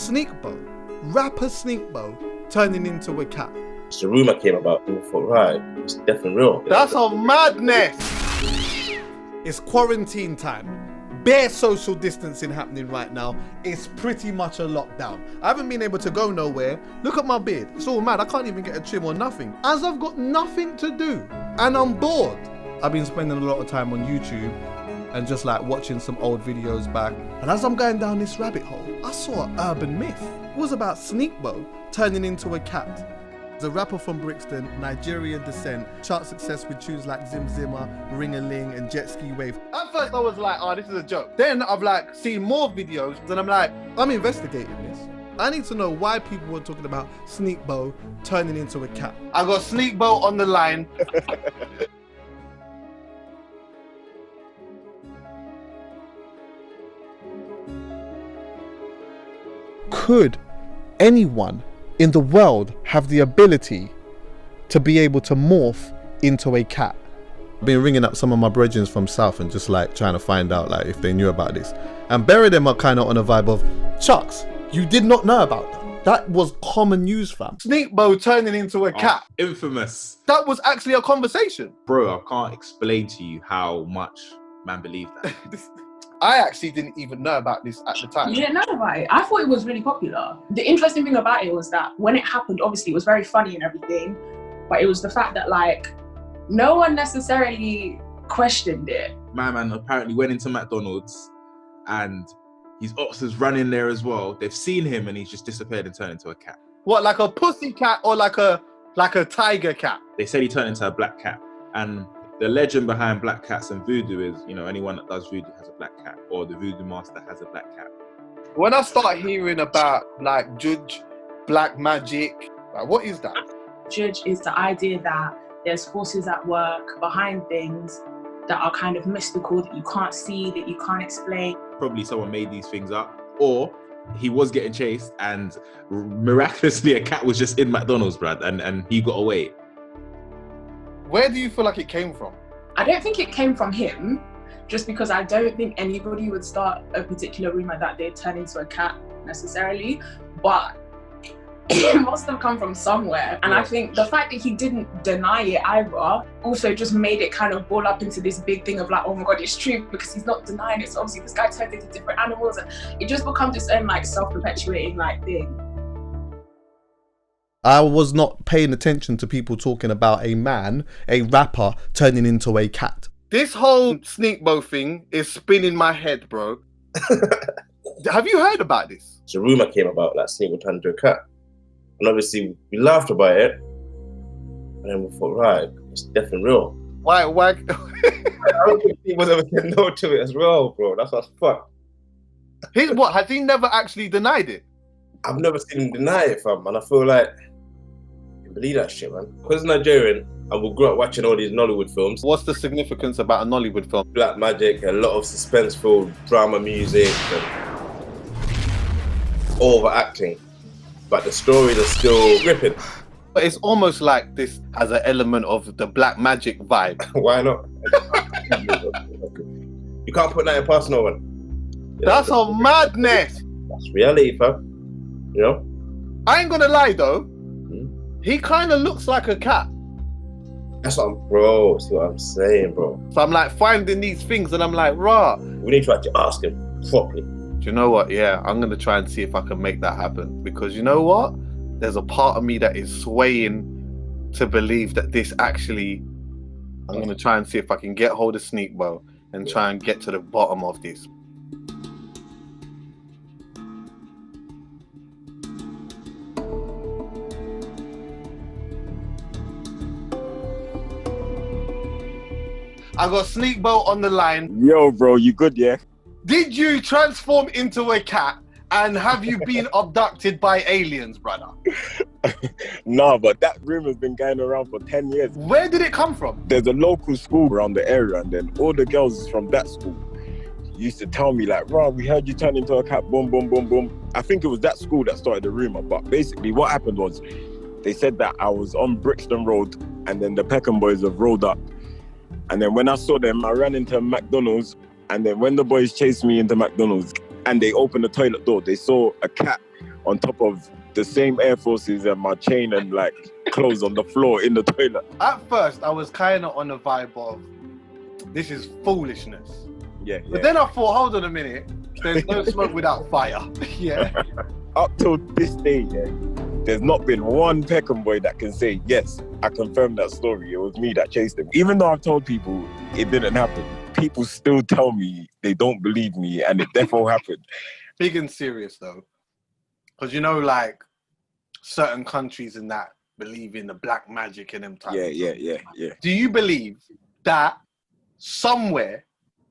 Sneakbo, rapper Sneakbo, turning into a cat. The rumour came about, people thought, right, it's definitely real. That's a madness! It's quarantine time. Bare social distancing happening right now. It's pretty much a lockdown. I haven't been able to go nowhere. Look at my beard. It's all mad. I can't even get a trim or nothing. As I've got nothing to do and I'm bored. I've been spending a lot of time on YouTube and just like watching some old videos back. And as I'm going down this rabbit hole, I saw an urban myth. It was about Sneakbo turning into a cat. The rapper from Brixton, Nigerian descent, chart success with tunes like Zim Zimmer, Ring-a-Ling and Jet Ski Wave. At first I was like, oh, this is a joke. Then I've like seen more videos and I'm like, I'm investigating this. I need to know why people were talking about Sneakbo turning into a cat. I got Sneakbo on the line. Could anyone in the world have the ability to be able to morph into a cat? I've been ringing up some of my brethren from South and just like trying to find out like if they knew about this. And bury them are kind of on a vibe of, Chucks, you did not know about that. That was common news, fam. Sneakbo turning into a cat. Infamous. That was actually a conversation. Bro, I can't explain to you how much man believed that. I actually didn't even know about this at the time. You didn't know about it? I thought it was really popular. The interesting thing about it was that when it happened, obviously it was very funny and everything, but it was the fact that like, no one necessarily questioned it. My man apparently went into McDonald's and his ops was running there as well. They've seen him and he's just disappeared and turned into a cat. What, like a pussy cat or like a tiger cat? They said he turned into a black cat. And the legend behind black cats and voodoo is, you know, anyone that does voodoo has a black cat, or the voodoo master has a black cat. When I start hearing about like judge, black magic, like what is that? Judge is the idea that there's forces at work behind things that are kind of mystical, that you can't see, that you can't explain. Probably someone made these things up, or he was getting chased and miraculously a cat was just in McDonald's, Brad, and he got away. Where do you feel like it came from? I don't think it came from him, just because I don't think anybody would start a particular rumor that they'd turn into a cat necessarily, but it must have come from somewhere. And I think the fact that he didn't deny it either also just made it kind of ball up into this big thing of like, oh my God, it's true, because he's not denying it. So obviously this guy turned into different animals and it just becomes this own like self-perpetuating like thing. I was not paying attention to people talking about a man, a rapper, turning into a cat. This whole Sneakbo thing is spinning my head, bro. Have you heard about this? The rumour came about that Sneakbo turned into a cat. And obviously we laughed about it. And then we thought, right, it's definitely real. Why? I don't think people ever said no to it as well, bro. That's what's fucked. Has he never actually denied it? I've never seen him deny it, fam. And I feel like, believe that shit, man. Because Nigerian, and we grew up watching all these Nollywood films. What's the significance about a Nollywood film? Black magic, a lot of suspenseful drama music, and overacting. But the stories are still gripping. But it's almost like this has an element of the black magic vibe. Why not? You can't put that in past no one. That's a madness. That's reality, fam. You know? I ain't gonna lie though. He kind of looks like a cat. That's what bro, see what I'm saying, bro. So I'm like finding these things and I'm like, rah. We need to actually ask him properly. Do you know what? Yeah, I'm going to try and see if I can make that happen. Because you know what? There's a part of me that is swaying to believe that this actually... I'm going to try and see if I can get hold of Sneakbo and try and get to the bottom of this. I got Sneakbo on the line. Yo, bro, you good, yeah? Did you transform into a cat and have you been abducted by aliens, brother? Nah, but that rumor's been going around for 10 years. Where did it come from? There's a local school around the area, and then all the girls from that school used to tell me like, "Bro, we heard you turn into a cat, boom, boom, boom, boom." I think it was that school that started the rumor, but basically what happened was they said that I was on Brixton Road and then the Peckham boys have rolled up. And then when I saw them, I ran into McDonald's. And then when the boys chased me into McDonald's and they opened the toilet door, they saw a cat on top of the same Air Forces and my chain and like clothes on the floor in the toilet. At first, I was kind of on the vibe of, this is foolishness. Yeah. But then I thought, hold on a minute, there's no smoke without fire. Yeah. Up till this day, yeah, there's not been one Peckham boy that can say, yes, I confirmed that story. It was me that chased him. Even though I've told people it didn't happen, people still tell me they don't believe me and it definitely happened. Big and serious though. Because you know, like, certain countries and that believe in the black magic and them types. Yeah. Do you believe that somewhere,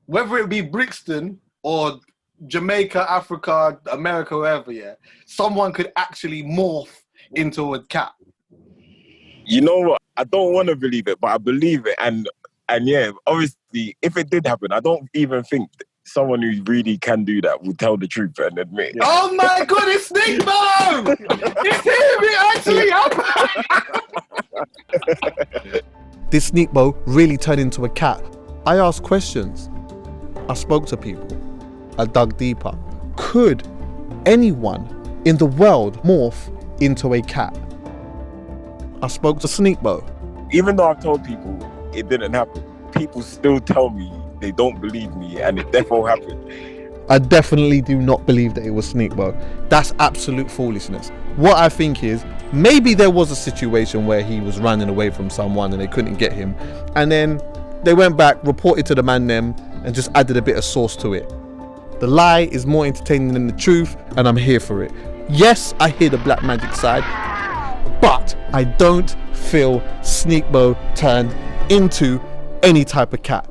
whether it be Brixton or Jamaica, Africa, America, wherever, yeah, someone could actually morph into a cat? You know what? I don't want to believe it, but I believe it. And yeah, obviously, if it did happen, I don't even think someone who really can do that will tell the truth and admit. Yeah. Oh my God, it's Sneakbo! It's him! It actually happened! This Sneakbo really turned into a cat. I asked questions. I spoke to people. I dug deeper. Could anyone in the world morph into a cat? I spoke to Sneakbo. Even though I've told people it didn't happen, people still tell me they don't believe me and it definitely happened. I definitely do not believe that it was Sneakbo. That's absolute foolishness. What I think is, maybe there was a situation where he was running away from someone and they couldn't get him. And then they went back, reported to the man them, and just added a bit of sauce to it. The lie is more entertaining than the truth, and I'm here for it. Yes, I hear the black magic side, but I don't feel Sneakbo turned into any type of cat.